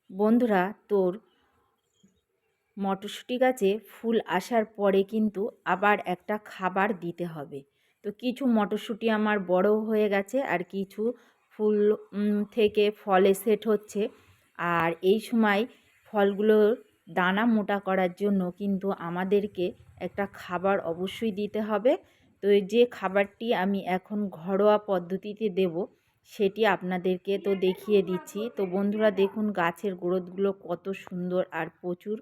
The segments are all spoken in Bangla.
বন্ধুরা, তোর মটরশুঁটি গাছে ফুল আসার পরে কিন্তু আবার একটা খাবার দিতে হবে। তো কিছু মটরশুঁটি আমার বড় হয়ে গেছে আর কিছু ফুল থেকে ফলে সেট হচ্ছে। আর এই সময় ফলগুলোর দানা মোটা করার জন্য কিন্তু আমাদেরকে একটা খাবার অবশ্যই দিতে হবে। তো এই যে খাবারটি আমি এখন ঘরোয়া পদ্ধতিতে দেব সেটি আপনাদেরকে তো দেখিয়ে দিচ্ছি। তো বন্ধুরা দেখুন গাছের গ্রোথগুলো কত সুন্দর আর প্রচুর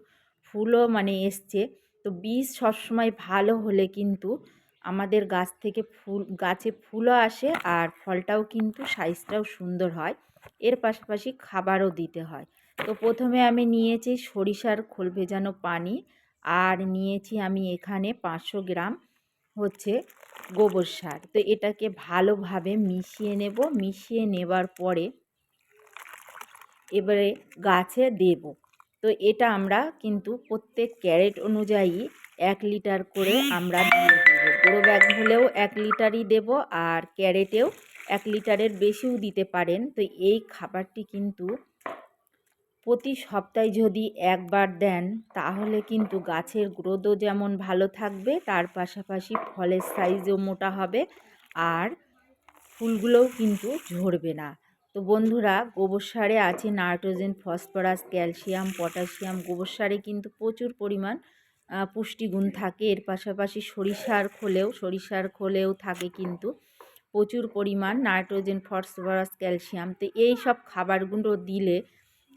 ফুলও এসছে। তো বীজ সবসময় ভালো হলে কিন্তু আমাদের গাছ থেকে গাছে ফুলও আসে আর ফলটাও কিন্তু সাইজটাও সুন্দর হয়। এর পাশাপাশি খাবারও দিতে হয়। তো প্রথমে আমি নিয়েছি সরিষার খোল ভেজানো পানি, আর নিয়েছি আমি এখানে 500 গ্রাম হচ্ছে গোবর সার। তো এটাকে ভালোভাবে মিশিয়ে নেব। মিশিয়ে নেবার পরে এবারে গাছে দেব। তো এটা আমরা কিন্তু প্রত্যেক ক্যারেট অনুযায়ী 1 লিটার করে আমরা দিয়ে দেবো। বড়ো ব্যাগ হলেও 1 লিটারই দেব, আর ক্যারেটেও 1 লিটারের বেশিও দিতে পারেন। তো এই খাবারটি কিন্তু প্রতি সপ্তাহে যদি একবার দেন তাহলে কিন্তু গাছের গ্রোথও যেমন ভালো থাকবে, তার পাশাপাশি ফলের সাইজও মোটা হবে আর ফুলগুলোও কিন্তু ঝরবে না। তো বন্ধুরা, গোবর সারে আছে নাইট্রোজেন, ফসফরাস, ক্যালসিয়াম, পটাশিয়াম। গোবর সারে কিন্তু প্রচুর পরিমাণ পুষ্টিগুণ থাকে। এর পাশাপাশি সরিষার খোলেও থাকে কিন্তু প্রচুর পরিমাণ নাইট্রোজেন, ফসফরাস, ক্যালসিয়াম। তো এই সব খাবারগুলো দিলে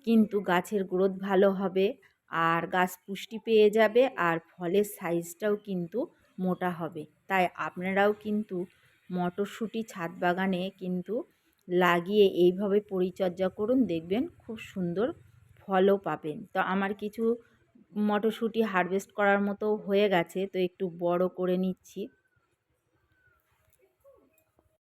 কিন্তু গাছের গ্রোথ ভালো হবে আর গাছ পুষ্টি পেয়ে যাবে আর ফলের সাইজটাও কিন্তু মোটা হবে। তাই আপনারাও কিন্তু মটরশুঁটি ছাদ বাগানে কিন্তু লাগিয়ে এইভাবে পরিচর্যা করুন, দেখবেন খুব সুন্দর ফলও পাবেন। তো আমার কিছু মটরশুঁটি হারভেস্ট করার মতো হয়ে গেছে, তো একটু বড় করে নিচ্ছি।